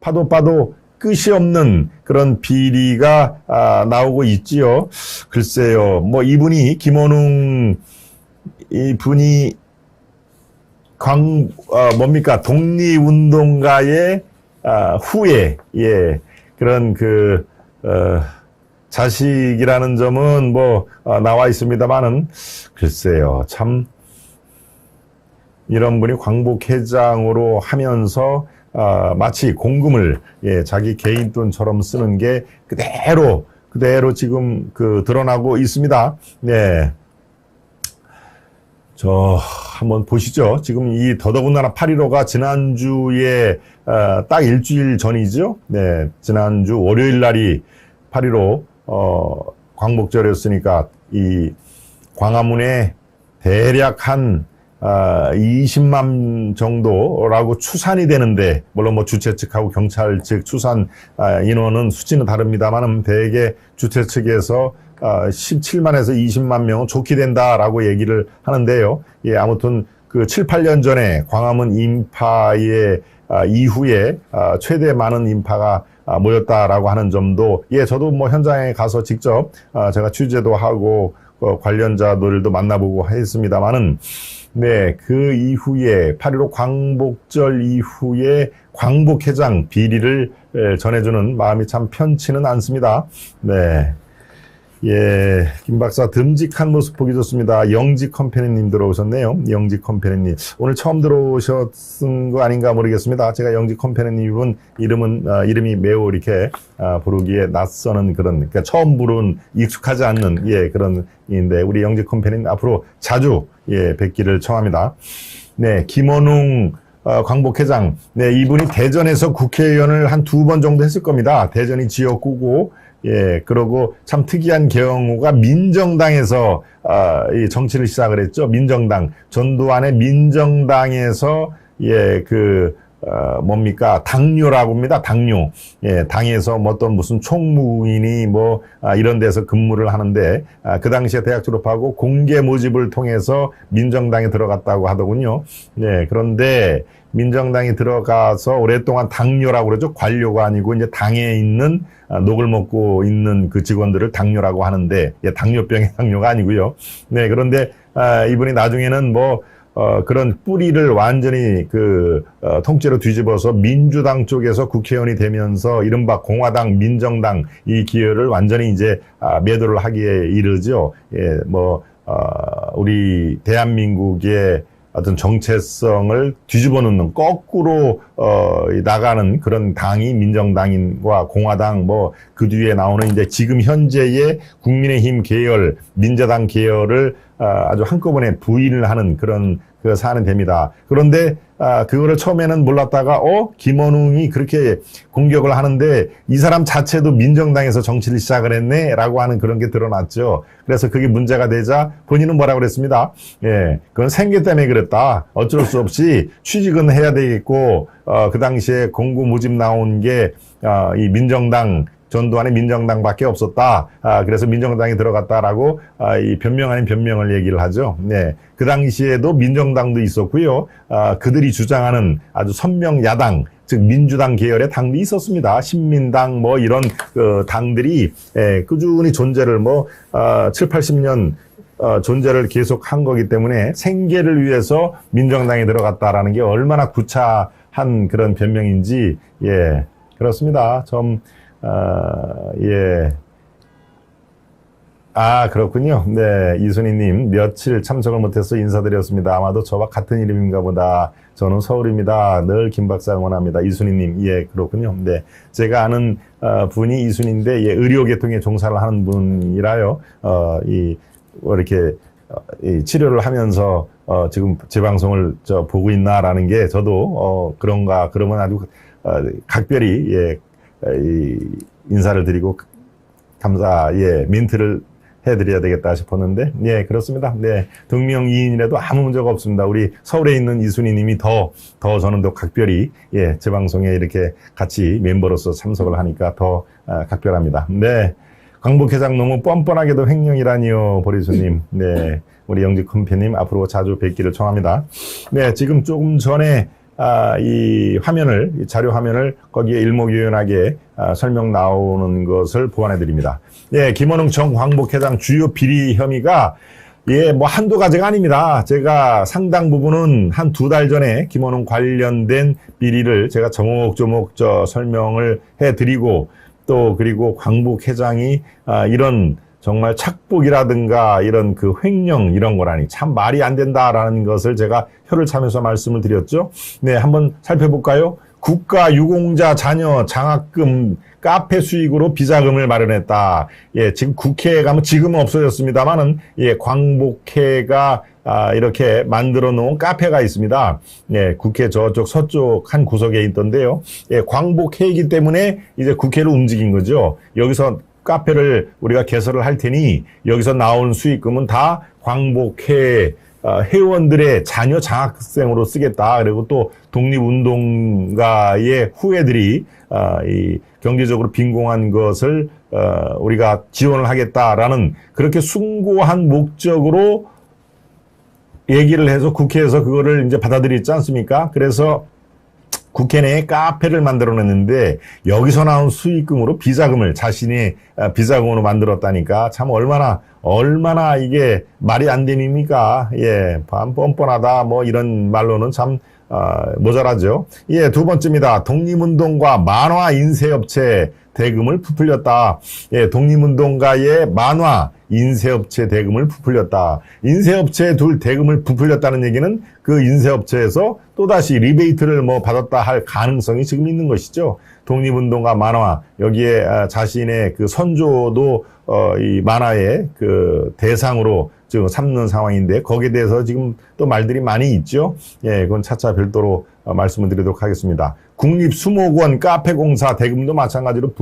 파도 끝이 없는 그런 비리가 나오고 있지요. 글쎄요, 뭐 이분이 김원웅 이분이 뭡니까 독립운동가의 후에 그런 자식이라는 점은 뭐 나와 있습니다만은 글쎄요, 참 이런 분이 광복회장으로 하면서 마치 공금을 자기 개인 돈처럼 쓰는 게 그대로 지금 드러나고 있습니다. 네. 한번 보시죠. 지금 이 더더군다나 8.15가 지난주에 딱 일주일 전이죠. 네. 지난주 월요일 날이 8.15 광복절이었으니까 이 광화문에 대략 한 20만 정도라고 추산이 되는데, 물론 뭐 주최 측하고 경찰 측 추산 인원은 수치는 다릅니다만은 대개 주최 측에서 17만에서 20만 명은 좋게 된다라고 얘기를 하는데요. 예, 아무튼 7, 8년 전에 광화문 인파의 이후에 최대 많은 인파가 모였다라고 하는 점도, 저도 뭐 현장에 가서 직접 제가 취재도 하고 관련자들도 만나보고 했습니다만은, 네, 그 이후에 8.15 광복절 이후에 광복회장 비리를 전해주는 마음이 참 편치는 않습니다. 네. 예, 김 박사 듬직한 모습 보기 좋습니다. 영지 컴퍼니님 들어오셨네요. 영지 컴퍼니님. 오늘 처음 들어오셨은 거 아닌가 모르겠습니다. 제가 영지 컴퍼니님은 이름이 매우 이렇게 부르기에 낯서는 그런, 그러니까 처음 부른 익숙하지 않는, 그런 인데, 우리 영지 컴퍼니님 앞으로 자주, 뵙기를 청합니다. 네, 김원웅 광복회장. 네, 이분이 대전에서 국회의원을 한 2번 정도 했을 겁니다. 대전이 지역구고, 그러고 참 특이한 경우가 민정당에서 이 정치를 시작을 했죠. 민정당. 전두환의 민정당에서 뭡니까 당뇨라고 합니다. 당뇨. 당에서 뭐 어떤 무슨 총무인이 이런 데서 근무를 하는데 그 당시에 대학 졸업하고 공개 모집을 통해서 민정당에 들어갔다고 하더군요. 네, 그런데 민정당에 들어가서 오랫동안 당뇨라고 그러죠. 관료가 아니고 이제 당에 있는 녹을 먹고 있는 그 직원들을 당뇨라고 하는데, 당뇨병의 당뇨가 아니고요. 네, 그런데 이분이 나중에는 그런 뿌리를 완전히 통째로 뒤집어서 민주당 쪽에서 국회의원이 되면서 이른바 공화당, 민정당 이 기여를 완전히 이제 매도를 하기에 이르죠. 우리 대한민국의 어떤 정체성을 뒤집어 놓는 거꾸로 나가는 그런 당이 민정당과 공화당 그 뒤에 나오는 이제 지금 현재의 국민의힘 계열, 민자당 계열을 아주 한꺼번에 부인을 하는 그런 사안이 됩니다. 그런데 그거를 처음에는 몰랐다가 김원웅이 그렇게 공격을 하는데 이 사람 자체도 민정당에서 정치를 시작을 했네 라고 하는 그런 게 드러났죠. 그래서 그게 문제가 되자 본인은 뭐라고 그랬습니다. 그건 생계 때문에 그랬다. 어쩔 수 없이 취직은 해야 되겠고 그 당시에 공고 모집 나온 게 이 민정당, 전두환의 민정당밖에 없었다. 그래서 민정당에 들어갔다라고 이 변명 아닌 변명을 얘기를 하죠. 네, 그 당시에도 민정당도 있었고요. 그들이 주장하는 아주 선명 야당, 즉 민주당 계열의 당도 있었습니다. 신민당 이런 당들이 꾸준히 존재를 7, 80년 존재를 계속한 거기 때문에 생계를 위해서 민정당에 들어갔다라는 게 얼마나 구차한 그런 변명인지 그렇습니다. 그렇군요. 네, 이순희님 며칠 참석을 못해서 인사드렸습니다. 아마도 저와 같은 이름인가 보다. 저는 서울입니다. 늘 김 박사 응원합니다. 이순희님, 그렇군요. 네, 제가 아는 분이 이순희인데 의료 계통에 종사를 하는 분이라요. 이렇게 치료를 하면서 지금 제 방송을 보고 있나라는 게 저도 그런가 그러면 아주 각별히 인사를 드리고 멘트를 해드려야 되겠다 싶었는데, 그렇습니다. 네, 등명이인이라도 아무 문제가 없습니다. 우리 서울에 있는 이순희 님이 더 저는 더 각별히, 제 방송에 이렇게 같이 멤버로서 참석을 하니까 더 각별합니다. 네. 광복회장 너무 뻔뻔하게도 횡령이라니요, 보리수님. 네. 우리 영지 컴퍼님 앞으로 자주 뵙기를 청합니다. 네, 지금 조금 전에 이 화면을, 이 자료 화면을 거기에 일목요연하게 설명 나오는 것을 보완해 드립니다. 예, 김원웅 전 광복회장 주요 비리 혐의가 예, 뭐 한두 가지가 아닙니다. 제가 상당 부분은 한 2달 전에 김원웅 관련된 비리를 제가 조목조목 설명을 해 드리고 또 그리고 광복회장이 이런 정말 착복이라든가 이런 그 횡령 이런 거라니 참 말이 안 된다라는 것을 제가 혀를 차면서 말씀을 드렸죠. 네, 한번 살펴볼까요? 국가 유공자 자녀 장학금 카페 수익으로 비자금을 마련했다. 예, 지금 국회에 가면 지금은 없어졌습니다만은 예, 광복회가 이렇게 만들어 놓은 카페가 있습니다. 예, 국회 저쪽 서쪽 한 구석에 있던데요. 예, 광복회이기 때문에 이제 국회를 움직인 거죠. 여기서 카페를 우리가 개설을 할 테니 여기서 나온 수익금은 다 광복회 회원들의 자녀 장학생으로 쓰겠다. 그리고 또 독립운동가의 후예들이 이 경제적으로 빈곤한 것을 우리가 지원을 하겠다라는 그렇게 숭고한 목적으로 얘기를 해서 국회에서 그거를 이제 받아들였지 않습니까? 그래서 국회 내에 카페를 만들어냈는데 여기서 나온 수익금으로 비자금을 자신이 비자금으로 만들었다니까 참 얼마나 이게 말이 안 됩니까? 예, 뻔뻔하다 뭐 이런 말로는 참 모자라죠. 예, 두 번째입니다. 독립운동가 만화 인쇄업체 대금을 부풀렸다. 예, 독립운동가의 만화 인쇄업체 대금을 부풀렸다. 인쇄업체에 둘 대금을 부풀렸다는 얘기는 그 인쇄업체에서 또다시 리베이트를 뭐 받았다 할 가능성이 지금 있는 것이죠. 독립운동가 만화, 여기에 자신의 그 선조도 이 만화의 그 대상으로 지금 삼는 상황인데 거기에 대해서 지금 또 말들이 많이 있죠. 예, 그건 차차 별도로 말씀을 드리도록 하겠습니다. 국립수목원 카페공사 대금도 마찬가지로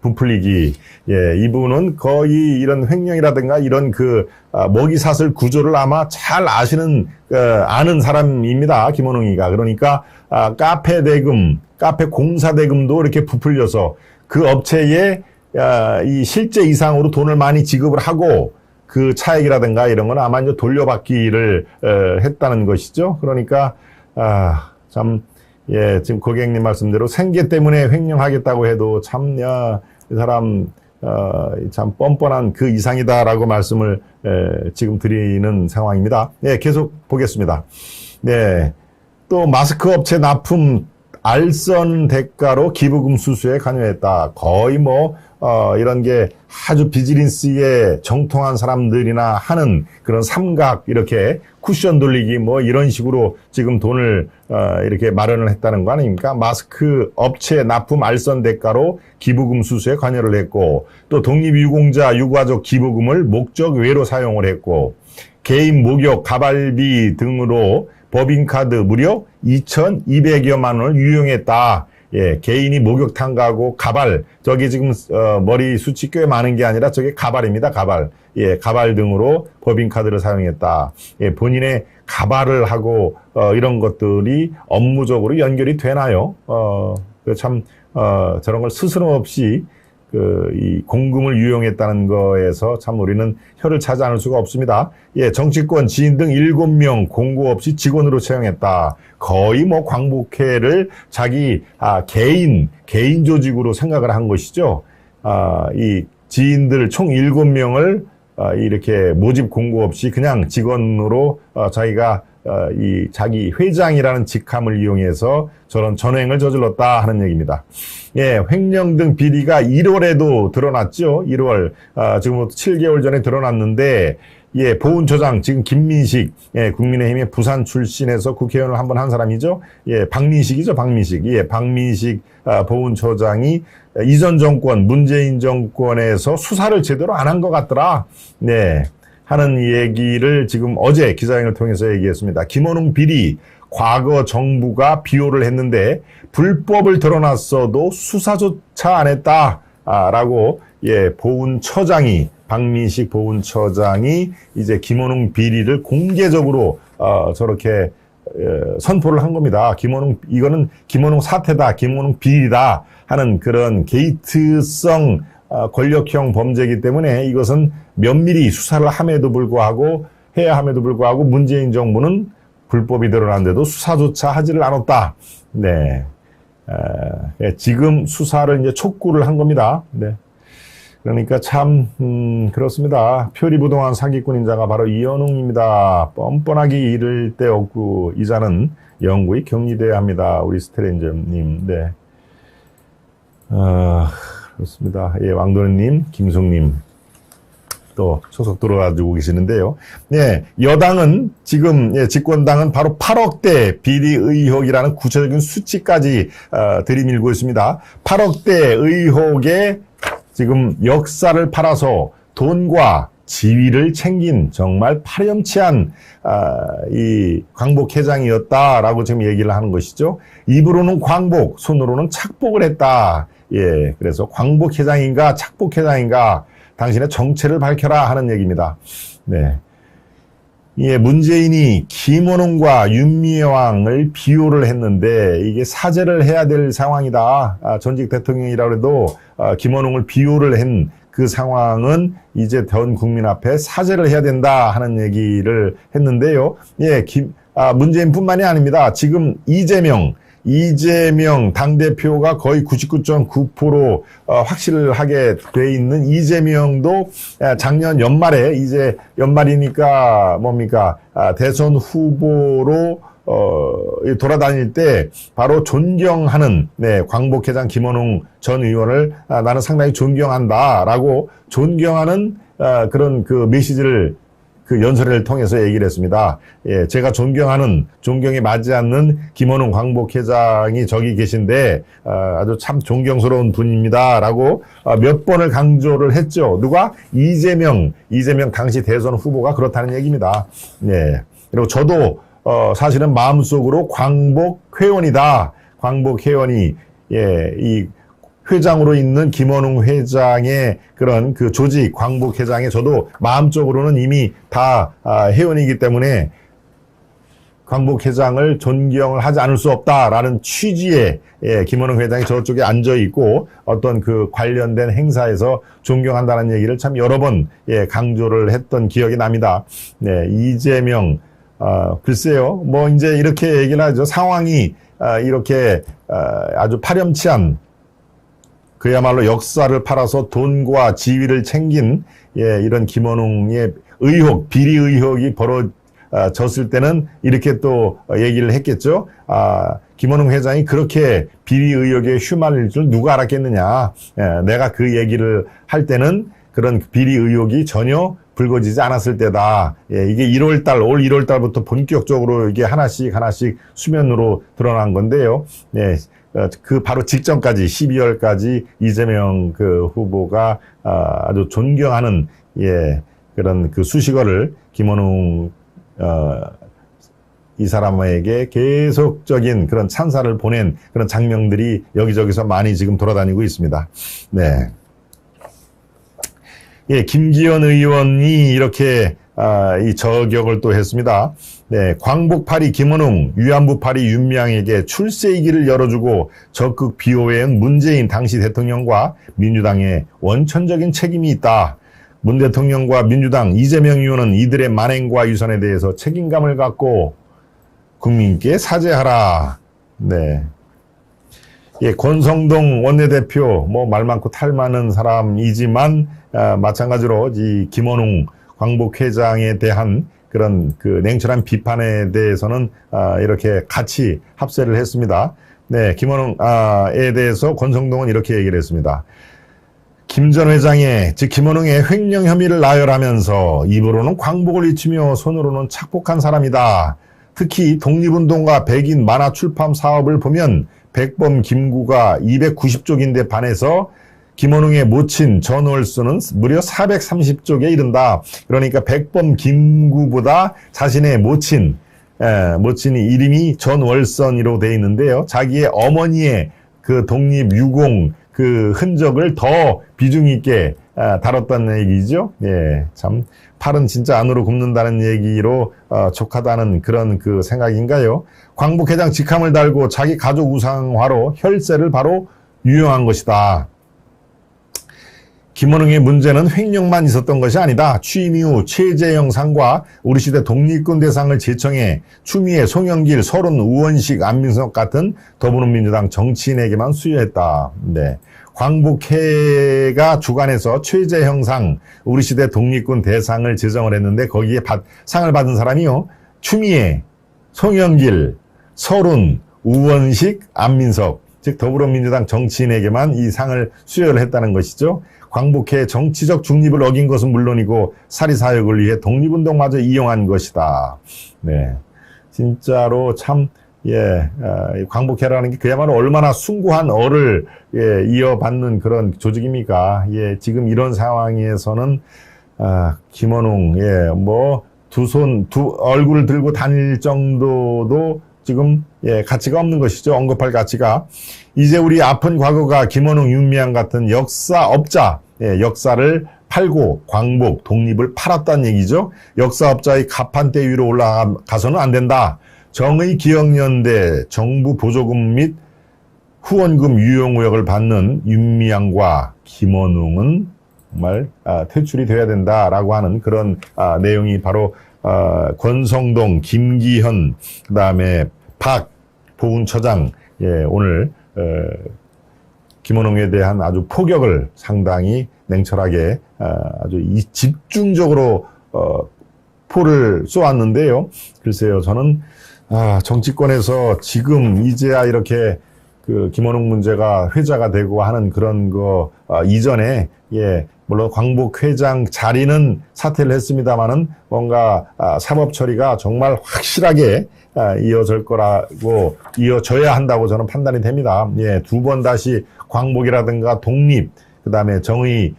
부풀리기. 예, 이분은 거의 이런 횡령이라든가 이런 그 먹이사슬 구조를 아마 잘 아는 사람입니다. 김원웅이가. 그러니까 카페 대금, 카페 공사 대금도 이렇게 부풀려서 그 업체에 이 실제 이상으로 돈을 많이 지급을 하고 그 차액이라든가 이런 건 아마 이제 돌려받기를 했다는 것이죠. 그러니까 예, 지금 고객님 말씀대로 생계 때문에 횡령하겠다고 해도 참, 이 사람, 참 뻔뻔한 그 이상이다라고 말씀을, 지금 드리는 상황입니다. 예, 계속 보겠습니다. 네. 또 마스크 업체 납품 알선 대가로 기부금 수수에 관여했다. 거의 뭐, 이런 게 아주 비즈니스에 정통한 사람들이나 하는 그런 삼각, 이렇게 쿠션 돌리기 뭐 이런 식으로 지금 돈을, 이렇게 마련을 했다는 거 아닙니까? 마스크 업체 납품 알선 대가로 기부금 수수에 관여를 했고, 또 독립유공자 유가족 기부금을 목적 외로 사용을 했고, 개인 목욕, 가발비 등으로 법인카드 무려 2,200여만 원을 유용했다. 예, 개인이 목욕탕 가고 가발, 저기 지금 머리 숱이 꽤 많은 게 아니라 저게 가발입니다. 가발. 예, 가발 등으로 법인카드를 사용했다. 예, 본인의 가발을 하고 이런 것들이 업무적으로 연결이 되나요? 참 저런 걸 스스럼 없이 이 공금을 유용했다는 거에서 참 우리는 혀를 차지 않을 수가 없습니다. 예, 정치권 지인 등 7명 공고 없이 직원으로 채용했다. 거의 뭐 광복회를 자기 개인 조직으로 생각을 한 것이죠. 이 지인들 총 7명을 이렇게 모집 공고 없이 그냥 직원으로 자기가 이 자기 회장이라는 직함을 이용해서 저런 전횡을 저질렀다 하는 얘기입니다. 예, 횡령 등 비리가 1월에도 드러났죠. 1월, 지금부터 7개월 전에 드러났는데, 예, 보훈처장, 지금 김민식, 예, 국민의힘의 부산 출신에서 국회의원을 한번 한 사람이죠. 예, 박민식이죠, 박민식. 예, 박민식, 보훈처장이 이전 정권, 문재인 정권에서 수사를 제대로 안 한 것 같더라. 네. 하는 얘기를 지금 어제 기자회견을 통해서 얘기했습니다. 김원웅 비리, 과거 정부가 비호를 했는데 불법을 드러났어도 수사조차 안 했다. 라고, 예, 보훈처장이, 박민식 보훈처장이 이제 김원웅 비리를 공개적으로, 저렇게, 선포를 한 겁니다. 이거는 김원웅 사태다, 김원웅 비리다 하는 그런 게이트성 권력형 범죄이기 때문에 이것은 면밀히 수사를 해야 함에도 불구하고 문재인 정부는 불법이 드러났는데도 수사조차 하지를 않았다. 네. 지금 수사를 이제 촉구를 한 겁니다. 네. 그러니까 참, 그렇습니다. 표리부동한 사기꾼인 자가 바로 이현웅입니다. 뻔뻔하기 이를 데 없고, 이자는 영구히 격리돼야 합니다. 우리 스트레인저님. 네. 그렇습니다. 예, 왕도련님, 김숙님. 또 소속 들어가지고 계시는데요. 네, 여당은 지금 집권당은 바로 8억대 비리 의혹이라는 구체적인 수치까지 들이밀고 있습니다. 8억대 의혹에 지금 역사를 팔아서 돈과 지위를 챙긴 정말 파렴치한 이 광복 회장이었다라고 지금 얘기를 하는 것이죠. 입으로는 광복, 손으로는 착복을 했다. 예, 그래서 광복 회장인가 착복 회장인가 당신의 정체를 밝혀라 하는 얘기입니다. 네. 예, 문재인이 김원웅과 윤미향을 비호를 했는데 이게 사죄를 해야 될 상황이다. 전직 대통령이라고 해도 김원웅을 비호를 한 그 상황은 이제 전 국민 앞에 사죄를 해야 된다 하는 얘기를 했는데요. 예, 문재인뿐만이 아닙니다. 지금 이재명 당대표가 거의 99.9% 확실하게 돼 있는 이재명도 작년 연말에 이제 연말이니까 뭡니까? 대선 후보로 돌아다닐 때 바로 존경하는 광복회장 김원웅 전 의원을 나는 상당히 존경한다라고 존경하는 그런 그 메시지를 그 연설회를 통해서 얘기를 했습니다. 예, 제가 존경에 맞지 않는 김원웅 광복회장이 저기 계신데 아주 참 존경스러운 분입니다라고 몇 번을 강조를 했죠. 누가? 이재명 당시 대선 후보가 그렇다는 얘기입니다. 예. 그리고 저도 사실은 마음속으로 광복회원이다. 광복회원이 이 회장으로 있는 김원웅 회장의 그런 그 조직 광복회장에 저도 마음적으로는 이미 다 회원이기 때문에 광복회장을 존경을 하지 않을 수 없다라는 취지의 김원웅 회장이 저쪽에 앉아 있고 어떤 그 관련된 행사에서 존경한다는 얘기를 참 여러 번 강조를 했던 기억이 납니다. 네, 이재명 글쎄요, 뭐 이제 이렇게 얘기를 하죠. 상황이 이렇게 아주 파렴치한 그야말로 역사를 팔아서 돈과 지위를 챙긴 이런 김원웅의 의혹, 비리 의혹이 벌어졌을 때는 이렇게 또 얘기를 했겠죠. 김원웅 회장이 그렇게 비리 의혹에 휘말릴 줄 누가 알았겠느냐. 내가 그 얘기를 할 때는 그런 비리 의혹이 전혀 불거지지 않았을 때다. 이게 올 1월달부터 본격적으로 이게 하나씩 수면으로 드러난 건데요. 그 바로 직전까지 12월까지 이재명 그 후보가 아주 존경하는 그런 그 수식어를 김원웅 이 사람에게 계속적인 그런 찬사를 보낸 그런 장면들이 여기저기서 많이 지금 돌아다니고 있습니다. 네. 김기현 의원이 이렇게 이 저격을 또 했습니다. 네, 광복파리 김원웅, 위안부파리 윤미향에게 출세이기를 열어주고 적극 비호해온 문재인 당시 대통령과 민주당의 원천적인 책임이 있다. 문 대통령과 민주당 이재명 의원은 이들의 만행과 위선에 대해서 책임감을 갖고 국민께 사죄하라. 네. 권성동 원내대표, 말 많고 탈 많은 사람이지만, 마찬가지로 이 김원웅 광복회장에 대한 그런 그 냉철한 비판에 대해서는, 이렇게 같이 합세를 했습니다. 네, 김원웅에 대해서 권성동은 이렇게 얘기를 했습니다. 김 전 회장의, 즉, 김원웅의 횡령 혐의를 나열하면서 입으로는 광복을 외치며 손으로는 착복한 사람이다. 특히 독립운동가 백인 만화 출판 사업을 보면 백범 김구가 290쪽인데 반해서 김원웅의 모친 전월선은 무려 430쪽에 이른다. 그러니까 백범 김구보다 자신의 모친이 이름이 전월선이로 되어 있는데요. 자기의 어머니의 그 독립유공 그 흔적을 더 비중 있게 다뤘다는 얘기죠. 참 팔은 진짜 안으로 굽는다는 얘기로 족하다는 그런 그 생각인가요? 광복회장 직함을 달고 자기 가족 우상화로 혈세를 바로 유용한 것이다. 김원웅의 문제는 횡령만 있었던 것이 아니다. 취임 이후 최재형 상과 우리 시대 독립군 대상을 제청해 추미애, 송영길, 서른, 우원식, 안민석 같은 더불어민주당 정치인에게만 수여했다. 네. 광복회가 주관해서 최재형 상, 우리 시대 독립군 대상을 제정을 했는데 거기에 상을 받은 사람이요. 추미애, 송영길, 서른, 우원식, 안민석, 즉 더불어민주당 정치인에게만 이 상을 수여를 했다는 것이죠. 광복회 정치적 중립을 어긴 것은 물론이고 사리사욕을 위해 독립운동마저 이용한 것이다. 네, 진짜로 참 광복회라는 게 그야말로 얼마나 숭고한 얼을 이어받는 그런 조직입니까? 지금 이런 상황에서는 김원웅 두 얼굴을 들고 다닐 정도도 지금 가치가 없는 것이죠. 언급할 가치가. 이제 우리 아픈 과거가 김원웅, 윤미향 같은 역사업자, 역사를 팔고 광복, 독립을 팔았다는 얘기죠. 역사업자의 가판대 위로 올라가서는 안 된다. 정의기억연대 정부 보조금 및 후원금 유용의혹을 받는 윤미향과 김원웅은 정말 퇴출이 돼야 된다라고 하는 그런 내용이 바로 권성동, 김기현, 그다음에 박 보훈처장 오늘 김원웅에 대한 아주 포격을 상당히 냉철하게 아주 집중적으로 포를 쏘았는데요. 글쎄요, 저는 정치권에서 지금 이제야 이렇게 그 김원웅 문제가 회자가 되고 하는 그런 거 이전에 물론 광복회장 자리는 사퇴를 했습니다마는 뭔가 사법 처리가 정말 확실하게 이어져야 한다고 저는 판단이 됩니다. 두 번 다시 광복이라든가 독립, 그다음에 정의,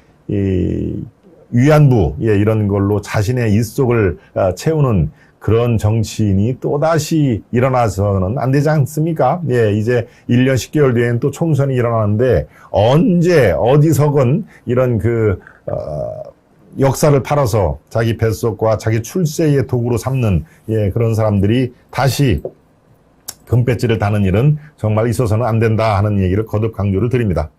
위안부 이런 걸로 자신의 일속을 채우는 그런 정치인이 또다시 일어나서는 안 되지 않습니까? 이제 1년 10개월 뒤에는 또 총선이 일어나는데 언제 어디서건 이런 역사를 팔아서 자기 뱃속과 자기 출세의 도구로 삼는 그런 사람들이 다시 금배지를 다는 일은 정말 있어서는 안 된다 하는 얘기를 거듭 강조를 드립니다.